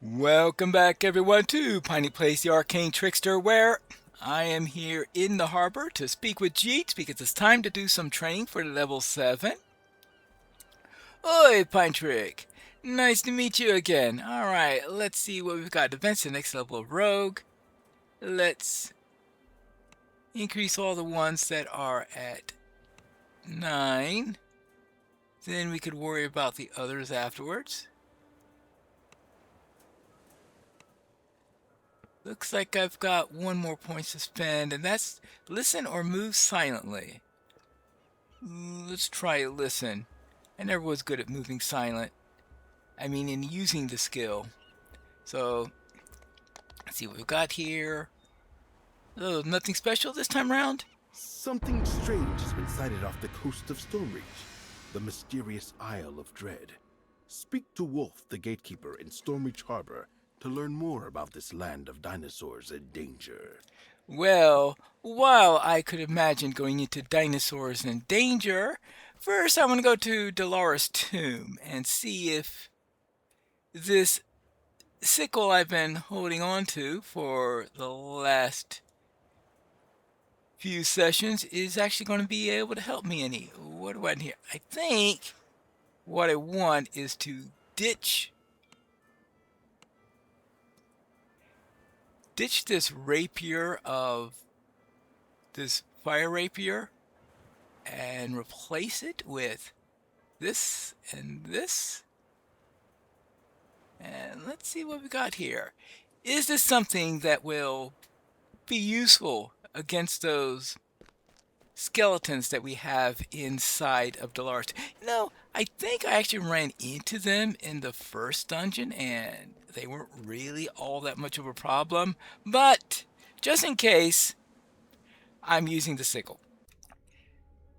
Welcome back, everyone, to Piney Place, the Arcane Trickster, where I am here in the harbor to speak with Jeets because it's time to do some training for level 7. Oi, Pine Trick! Nice to meet you again. Alright, let's see what we've got. Advance to the next level of Rogue. Let's increase all the ones that are at 9. Then we could worry about the others afterwards. Looks like I've got one more point to spend, and that's listen or move silently. Let's try listen. I never was good at moving silent. I mean, in using the skill. So, let's see what we've got here. Oh, nothing special this time around? Something strange has been sighted off the coast of Stormreach, the mysterious Isle of Dread. Speak to Wolf, the gatekeeper in Stormreach Harbor, to learn more about this land of dinosaurs in danger. Well, while I could imagine going into dinosaurs in danger, first I want to go to Dolores' tomb and see if this sickle I've been holding on to for the last few sessions is actually going to be able to help me any. What do I need here? I think what I want is to ditch this rapier of this fire rapier and replace it with this and this. And let's see what we got here. Is this something that will be useful against those skeletons that we have inside of Dolores? I think I actually ran into them in the first dungeon and they weren't really all that much of a problem. But just in case, I'm using the sickle.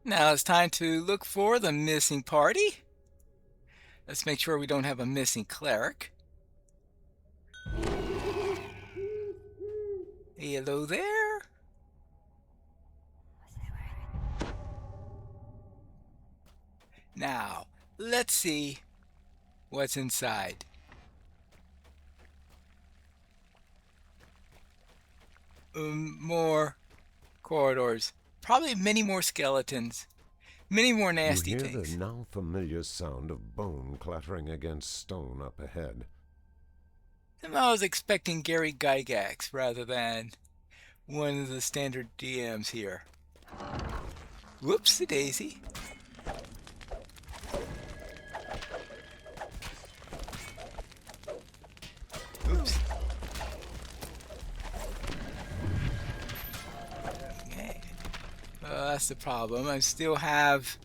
Now it's time to look for the missing party. Let's make sure we don't have a missing cleric. Hello there. Now, let's see what's inside. More corridors. Probably many more skeletons. Many more nasty You hear things. the now familiar sound of bone clattering against stone up ahead. I was expecting Gary Gygax rather than one of the standard DMs here. Whoopsie daisy. Oops. Okay. That's the problem. I still have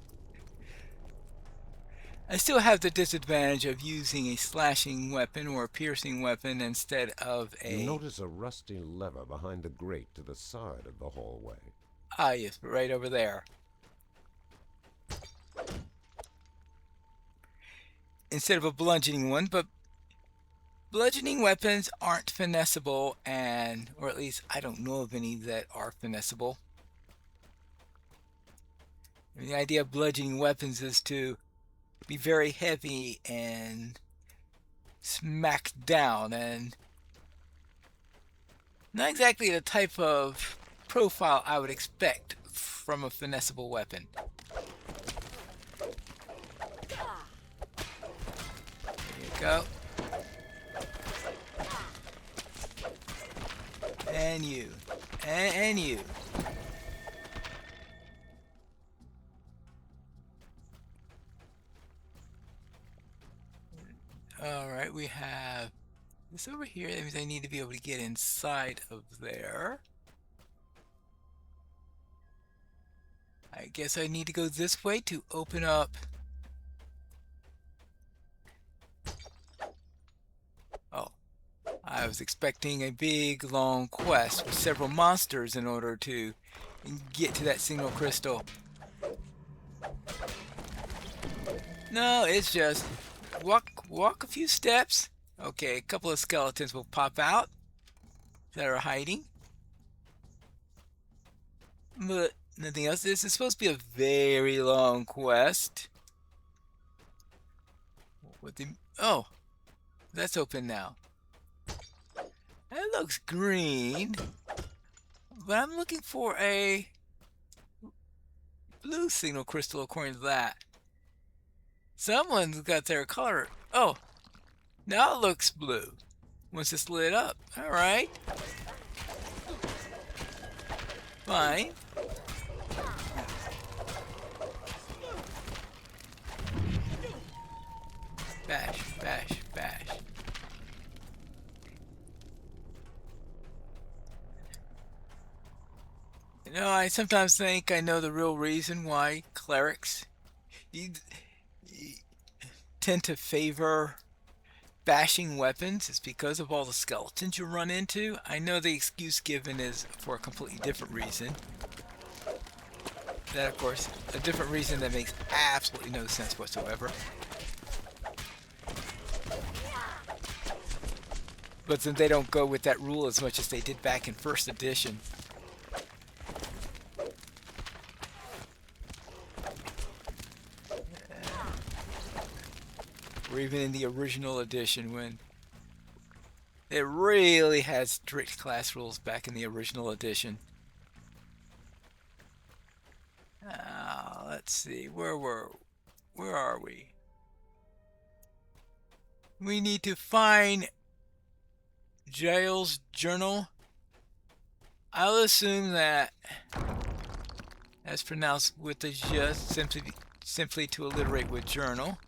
the disadvantage of using a slashing weapon or a piercing weapon instead of You a... notice a rusty lever behind the grate to the side of the hallway. Ah, yes, right over there. Instead of a bludgeoning one, but bludgeoning weapons aren't finessable, or at least I don't know of any that are finessable. The idea of bludgeoning weapons is to be very heavy and smack down, and not exactly the type of profile I would expect from a finessable weapon. There you go. And you. And you. Alright, we have this over here. That means I need to be able to get inside of there. I guess I need to go this way to open up. Oh, I was expecting a big long quest with several monsters in order to get to that single crystal. No, it's just walk a few steps. Okay, a couple of skeletons will pop out that are hiding. But nothing else. This is supposed to be a very long quest. Oh, that's open now. looks green, but I'm looking for a blue signal crystal according to that. Someone's got their color. Oh, now it looks blue once it's lit up. All right. Fine. Bash, bash, bash. You know, I sometimes think I know the real reason why clerics you tend to favor bashing weapons. It's because of all the skeletons you run into. I know the excuse given is for a completely different reason. That, of course, a different reason that makes absolutely no sense whatsoever. But then they don't go with that rule as much as they did back in first edition. Or even in the original edition, when it really had strict class rules back in the original edition. Let's see, where are we? We need to find Jail's journal. I'll assume that that's pronounced with the just simply to alliterate with journal.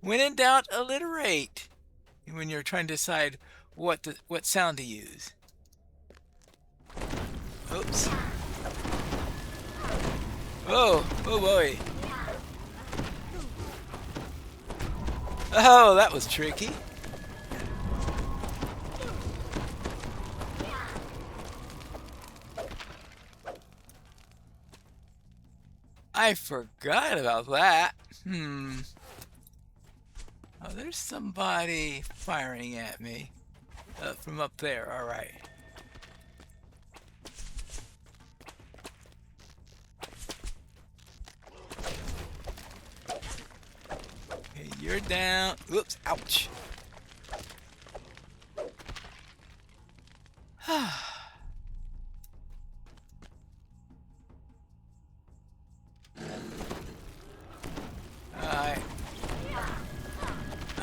When in doubt, alliterate. When you're trying to decide what sound to use. Oops. Oh boy. Oh, that was tricky. I forgot about that. Oh, there's somebody firing at me from up there. All right. Okay, you're down. Oops, ouch.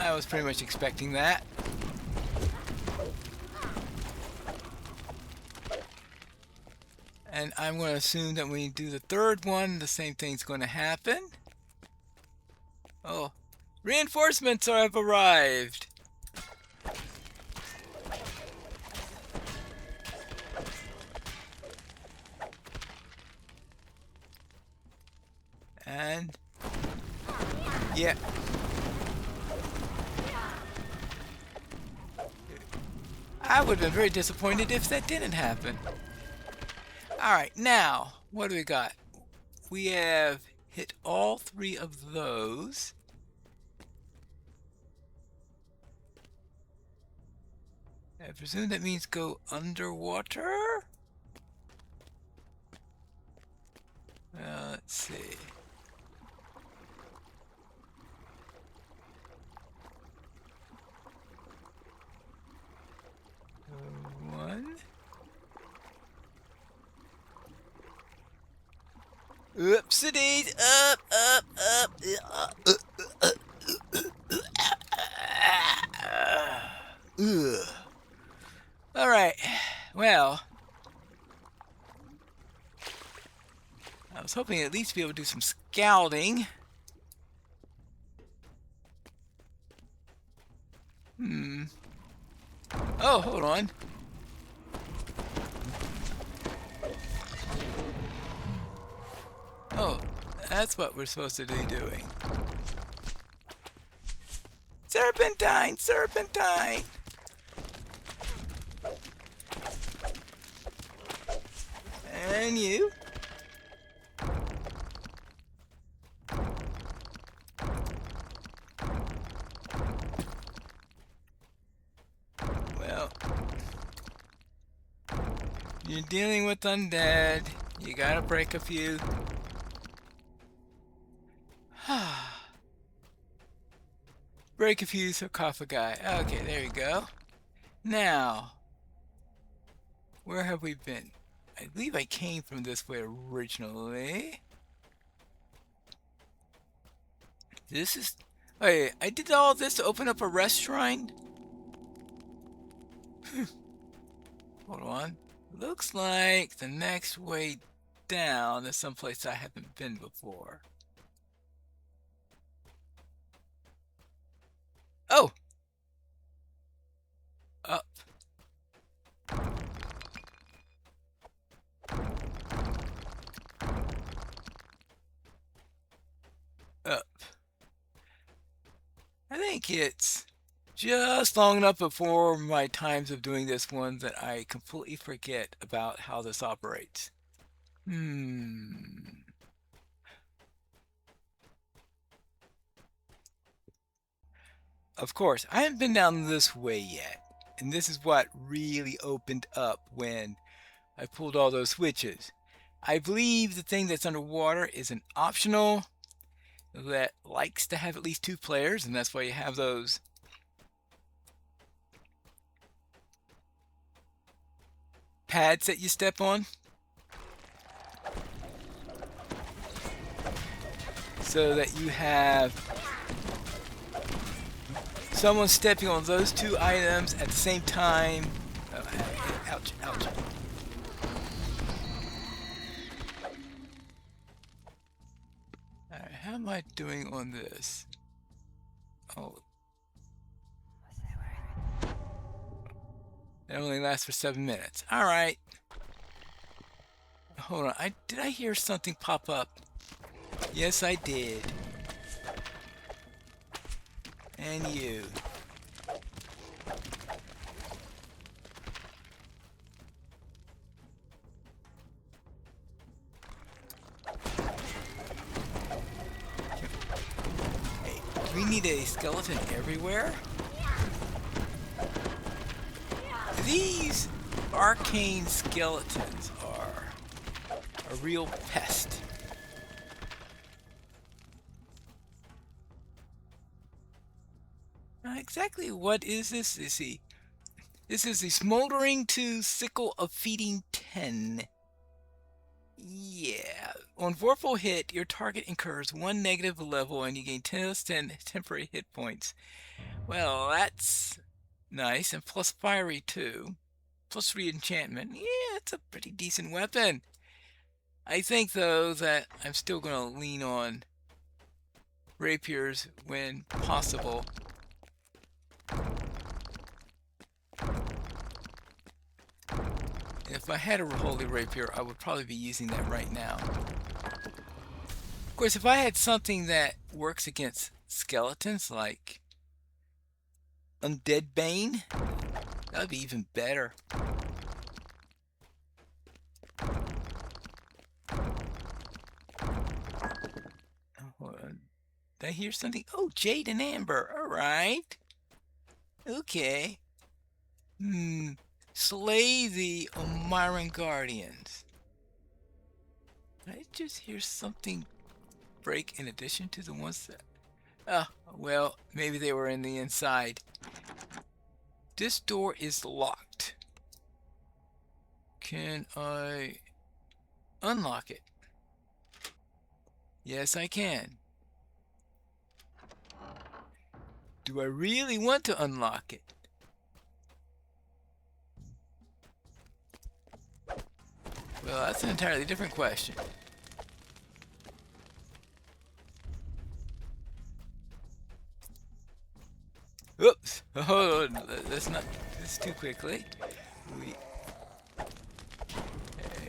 I was pretty much expecting that. And I'm going to assume that when you do the third one, the same thing's going to happen. Oh, reinforcements have arrived. And yeah. I would have been very disappointed if that didn't happen. Alright, now, what do we got? We have hit all three of those. I presume that means go underwater? Let's see. One. Oopsies! Up. All right. Well, I was hoping at least to be able to do some scouting. Oh, hold on. Oh, that's what we're supposed to be doing. Serpentine! Serpentine! And you. Well, you're dealing with undead. You gotta break a few. Break a few sarcophagi. Okay, there you go. Now, where have we been? I believe I came from this way originally. This is... Wait, I did all this to open up a restaurant? Hold on. Looks like the next way down is someplace I haven't been before. Oh! Up. Up. I think it's just long enough before my times of doing this one that I completely forget about how this operates. Of course, I haven't been down this way yet, and this is what really opened up when I pulled all those switches. I believe the thing that's underwater is an optional that likes to have at least 2 players, and that's why you have those pads that you step on. So that you have someone stepping on those 2 items at the same time. Oh, ouch, ouch. Alright, how am I doing on this? Oh. It only lasts for 7 minutes. Alright. Hold on. Did I hear something pop up? Yes, I did. And you. Hey, do we need a skeleton everywhere? These arcane skeletons are a real pest. Exactly what is this? This is the Smoldering to Sickle of Feeding 10. Yeah. On Vorpal hit, your target incurs 1 negative level and you gain 10 temporary hit points. Well, that's nice. And plus fiery too. Plus 3 enchantment. Yeah, it's a pretty decent weapon. I think, though, that I'm still going to lean on rapiers when possible. If I had a holy rapier, I would probably be using that right now. Of course, if I had something that works against skeletons, like Undead Bane, that would be even better. Hold on. Did I hear something? Oh, Jade and Amber. All right. Okay. Slay the Omiran Guardians. Did I just hear something break in addition to the ones that... Oh, well, maybe they were in the inside. This door is locked. Can I unlock it? Yes, I can. Do I really want to unlock it? Well, that's an entirely different question. Oops! Oh, let's not do this too quickly.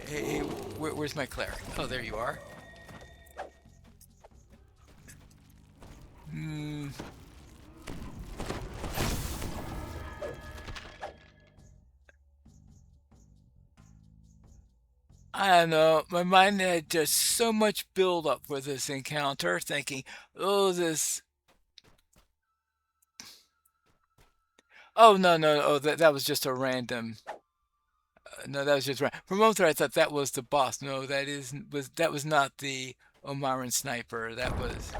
Hey, where's my cleric? Oh, there you are. I don't know. My mind had just so much build up for this encounter, thinking, oh, this... Oh, no. Oh, that was just a random... no, that was just random. For a moment there, I thought that was the boss. No, that was not the Omiran sniper. That was...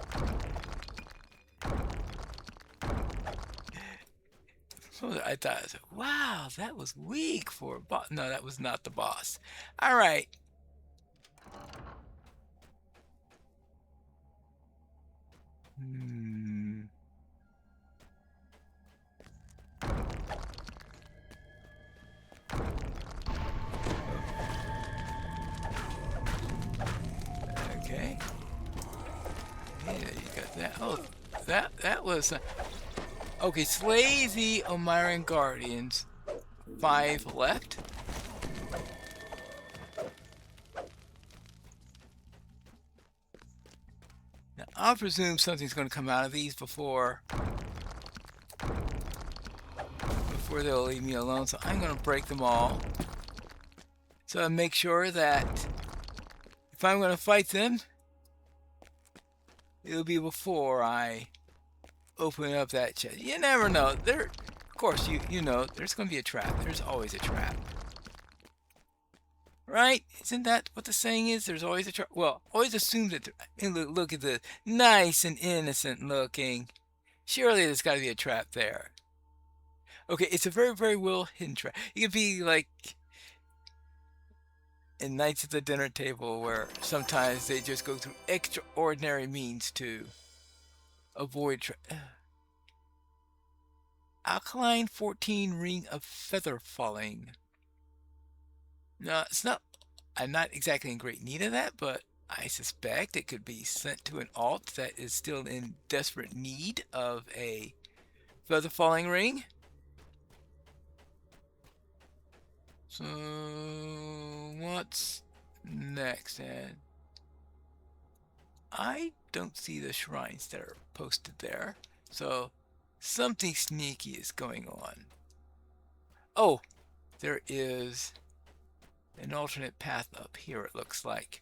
Oh, I thought, wow, that was weak for a boss. No, that was not the boss. All right. Hmm. Okay. Yeah, you got that. Oh, that was okay. Slay the Omiran Guardians. 5 left. Now, I'll presume something's going to come out of these before they'll leave me alone. So I'm going to break them all. So I make sure that if I'm going to fight them, it'll be before I open up that chest. You never know. Of course, you know, there's going to be a trap. There's always a trap. Right? Isn't that what the saying is? There's always a trap. Well, always assume that. Look at the nice and innocent looking. Surely there's got to be a trap there. Okay, it's a very, very well hidden trap. It could be like in Nights at the Dinner Table, where sometimes they just go through extraordinary means to avoid Alkaline 14 Ring of Feather Falling. No, it's not. I'm not exactly in great need of that, but I suspect it could be sent to an alt that is still in desperate need of a feather falling ring. So what's next? And I don't see the shrines that are posted there, so something sneaky is going on. Oh, there is an alternate path up here, it looks like.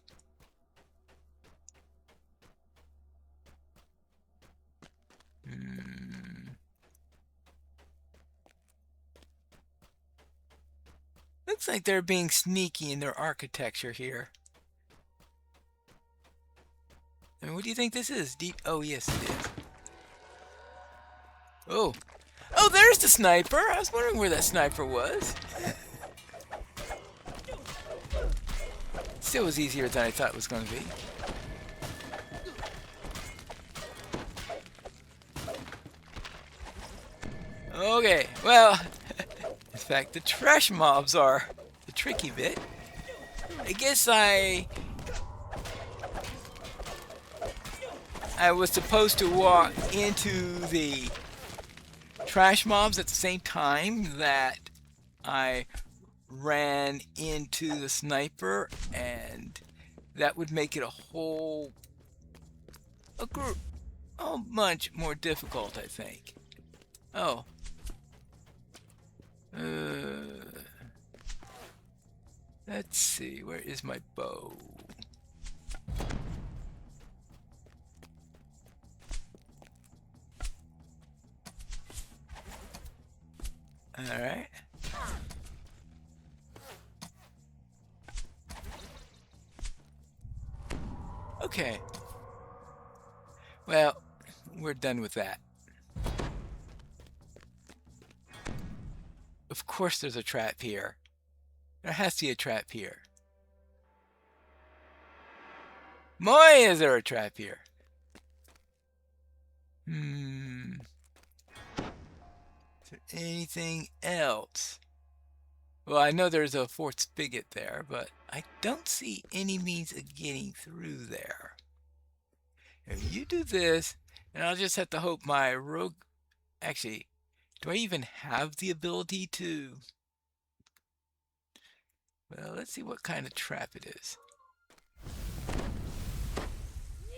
Looks like they're being sneaky in their architecture here. I mean, what do you think this is? Deep. Oh, yes, it is. Oh. Oh, there's the sniper. I was wondering where that sniper was. Still was easier than I thought it was going to be. Okay, well, in fact, the trash mobs are the tricky bit. I guess I was supposed to walk into the trash mobs at the same time that I ran into the sniper, and that would make it a much more difficult, I think. Oh. Let's see, where is my bow? Alright. Okay. Well, we're done with that. Of course there's a trap here. There has to be a trap here. Boy, is there a trap here. Is there anything else? Well, I know there's a fourth spigot there, but I don't see any means of getting through there. If you do this, and I'll just have to hope my rogue... Actually, do I even have the ability to... Well, let's see what kind of trap it is.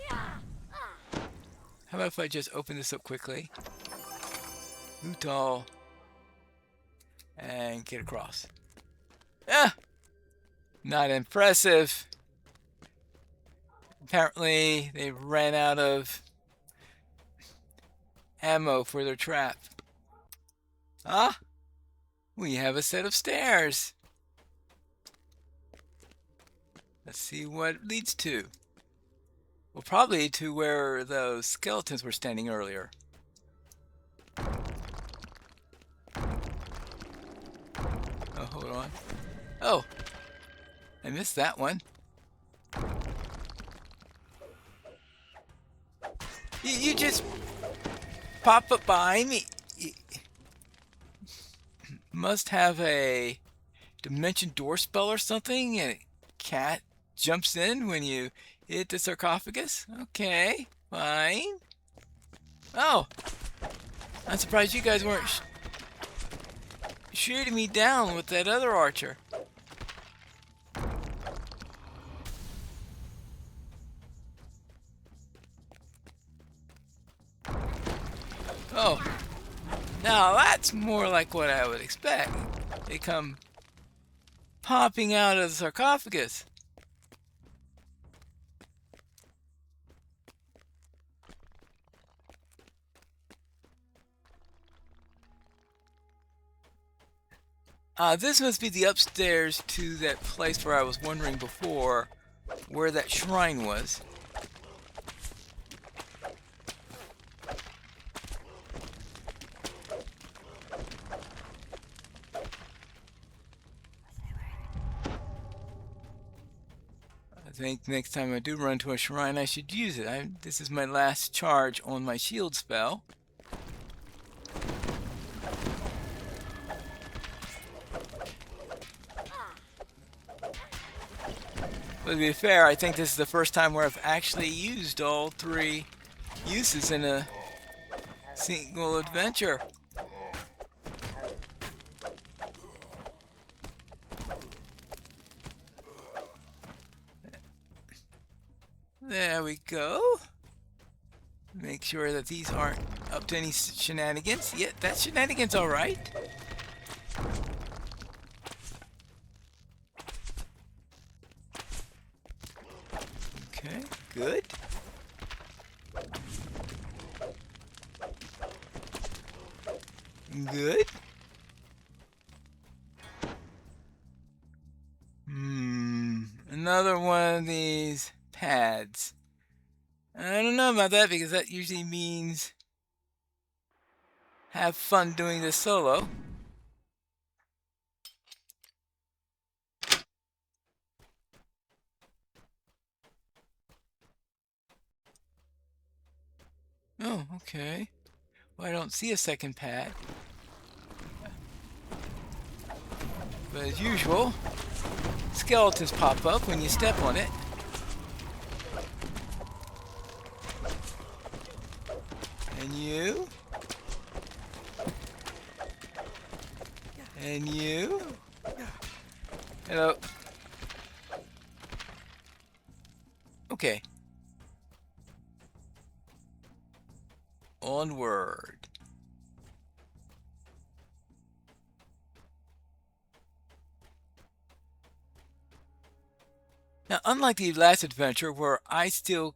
How about if I just open this up quickly? Loot all. And get across. Ah! Not impressive. Apparently, they ran out of ammo for their trap. Ah! We have a set of stairs. Let's see what it leads to. Well, probably to where those skeletons were standing earlier. on. Oh, I missed that one. You just pop up behind me. You must have a dimension door spell or something, and a cat jumps in when you hit the sarcophagus. Okay, fine. Oh, I'm surprised you guys weren't shooting me down with that other archer. Oh, now that's more like what I would expect. They come popping out of the sarcophagus. This must be the upstairs to that place where I was wondering before where that shrine was. I think next time I do run to a shrine, I should use it. This is my last charge on my shield spell. But to be fair, I think this is the first time where I've actually used all three uses in a single adventure. There we go. Make sure that these aren't up to any shenanigans. Yeah, that shenanigans all right. Okay, good. Good. Another one of these pads. I don't know about that because that usually means have fun doing this solo. Oh, okay. Well, I don't see a second pad. But as usual, skeletons pop up when you step on it. And you. And you. Hello. Okay. Onward. Now, unlike the last adventure where I still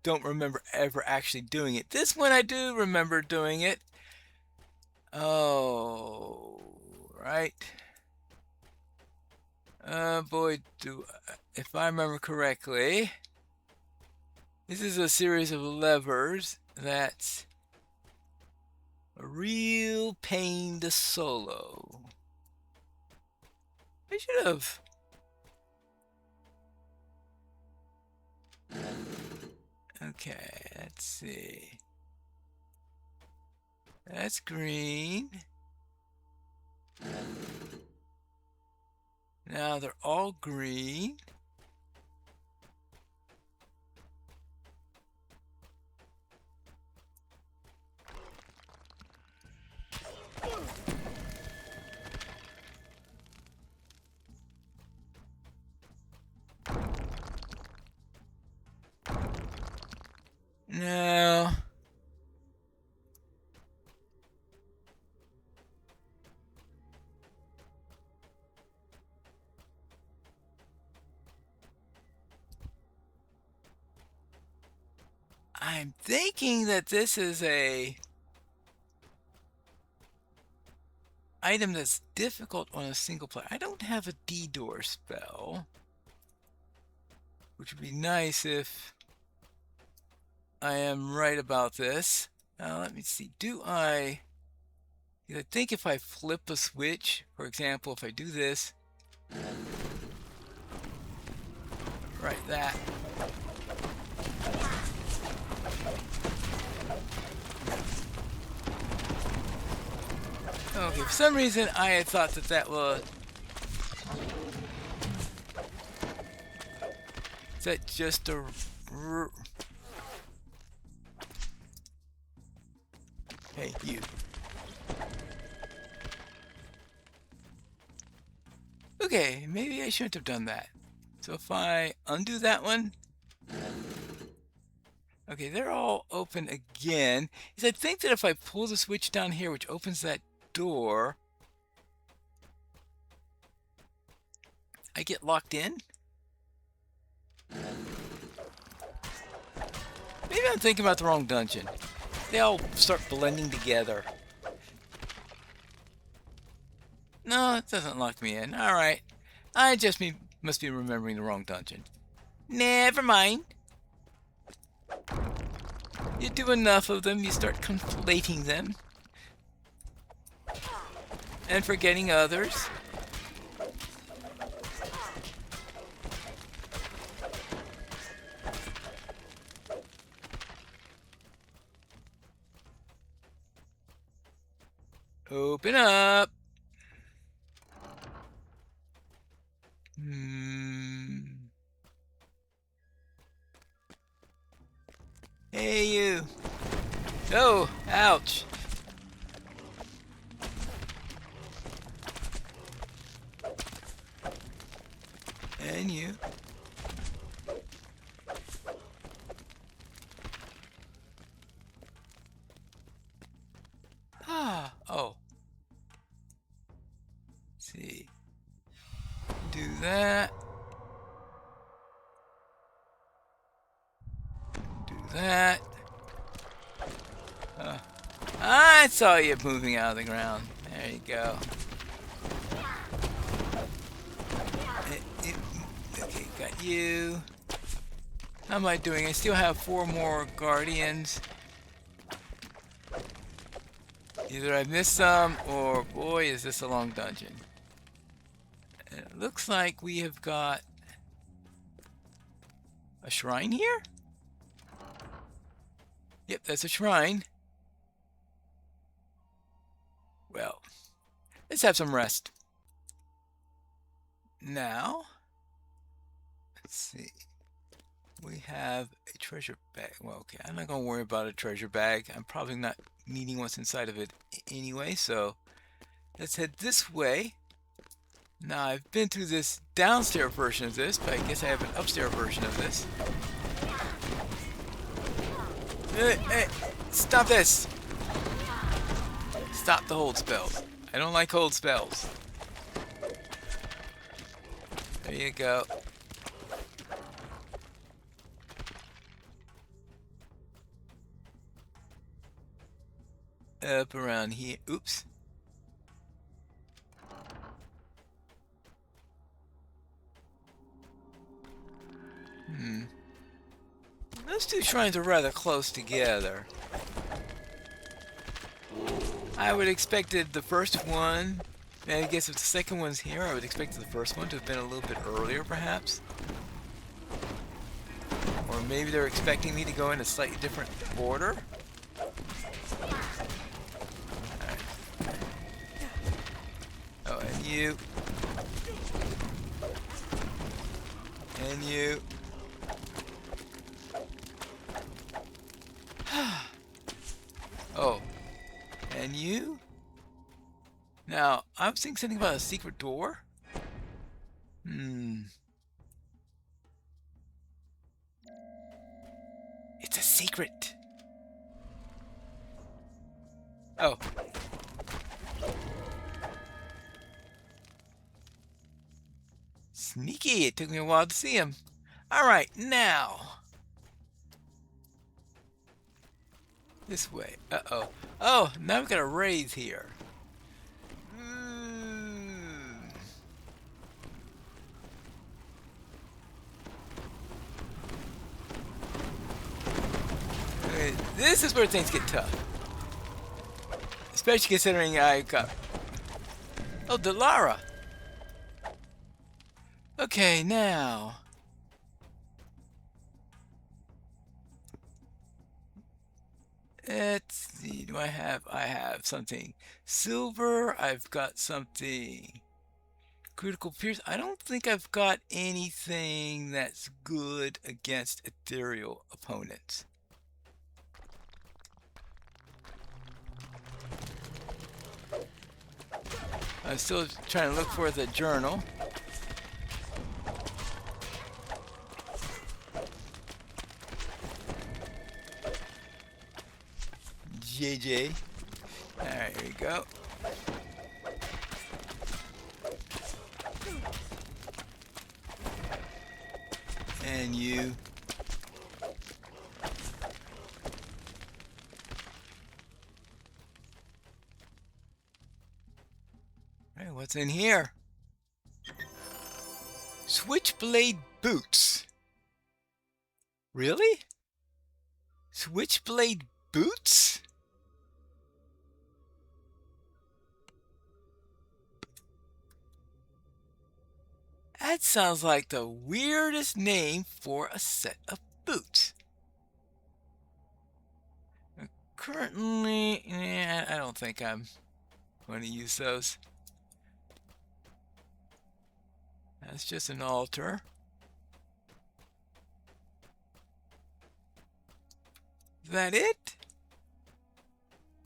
don't remember ever actually doing it, this one I do remember doing it. Oh, right. Boy, if I remember correctly, this is a series of levers that's a real pain to solo. I should have. Okay, let's see. That's green. Now they're all green. Now, I'm thinking that this is a item that's difficult on a single player. I don't have a D-door spell, which would be nice if I am right about this. Now let me see. Do I I think if I flip a switch, for example, if I do this, right, that. Okay, for some reason I had thought that that was... Is that just a... Hey, you. Okay, maybe I shouldn't have done that. So if I undo that one... Okay, they're all open again. I think that if I pull the switch down here, which opens that door, I get locked in? Maybe I'm thinking about the wrong dungeon. They all start blending together. No, it doesn't lock me in. Alright. I just must be remembering the wrong dungeon. Never mind. You do enough of them, you start conflating them. And forgetting others. Open up. Hey, you. Oh, ouch. And you. Oh. Let's see. Do that. Do that. I saw you moving out of the ground. There you go. Okay, got you. How am I doing? I still have 4 more guardians. Either I missed some, or boy, is this a long dungeon. It looks like we have got a shrine here? Yep, that's a shrine. Well, let's have some rest. Now, let's see. We have a treasure bag. Well, okay, I'm not going to worry about a treasure bag. I'm probably not needing what's inside of it anyway, so let's head this way. Now, I've been through this downstairs version of this, but I guess I have an upstairs version of this. Hey, stop this! Stop the hold spells. I don't like hold spells. There you go. Up around here. Oops. Those two shrines are rather close together. I would expected the first one, and I guess if the second one's here, I would expect the first one to have been a little bit earlier, perhaps. Or maybe they're expecting me to go in a slightly different order. Right. Oh, and you. And you. Oh, and you? Now, I was thinking something about a secret door. It's a secret. Oh. Sneaky. It took me a while to see him. All right, now. This way. Uh-oh. Oh, now we've got a raise here. Okay, this is where things get tough. Especially considering I got... Oh, Delara! Okay, now... Let's see, do I have something silver, I've got something critical pierce. I don't think I've got anything that's good against ethereal opponents. I'm still trying to look for the journal. JJ. Alright, here we go. And you. Alright, what's in here? Switchblade boots. Really? Switchblade boots? That sounds like the weirdest name for a set of boots. Currently, I don't think I'm going to use those. That's just an altar. Is that it?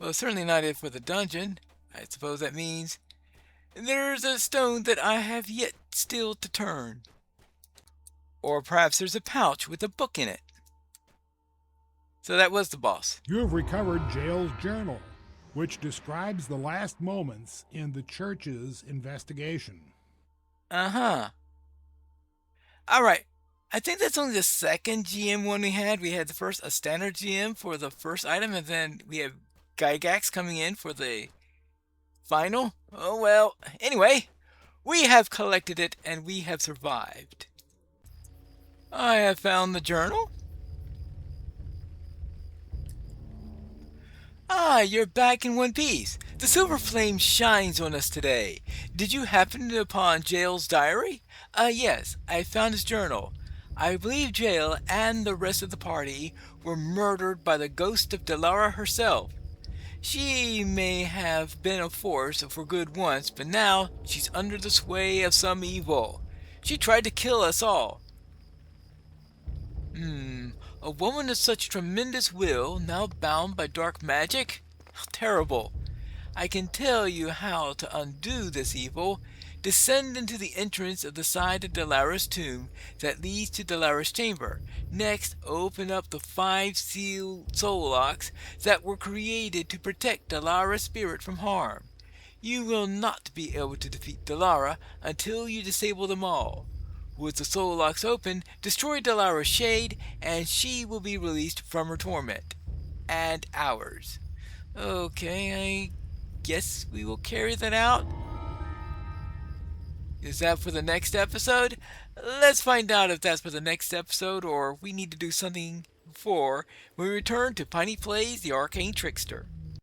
Well, certainly not it for the dungeon. I suppose that means there's a stone that I have yet still to turn. Or perhaps there's a pouch with a book in it. So that was the boss. You have recovered Jail's journal, which describes the last moments in the church's investigation. Uh-huh. Alright. I think that's only the second GM one we had. We had the first, a standard GM for the first item, and then we have Gygax coming in for the final. Oh well. Anyway, we have collected it and we have survived. I have found the journal. Ah, you're back in one piece. The silver flame shines on us today. Did you happen upon Jail's diary? Yes, I found his journal. I believe Jail and the rest of the party were murdered by the ghost of Delara herself. She may have been a force for good once, but now she's under the sway of some evil. She tried to kill us all. A woman of such tremendous will, now bound by dark magic? How terrible. I can tell you how to undo this evil. Descend into the entrance of the side of Delara's tomb that leads to Delara's chamber. Next, open up the 5 sealed soul locks that were created to protect Delara's spirit from harm. You will not be able to defeat Delara until you disable them all. With the soul locks open, destroy Delara's shade, and she will be released from her torment. And ours. Okay, I guess we will carry that out. Is that for the next episode? Let's find out if that's for the next episode or we need to do something before we return to Piney Plays the Arcane Trickster.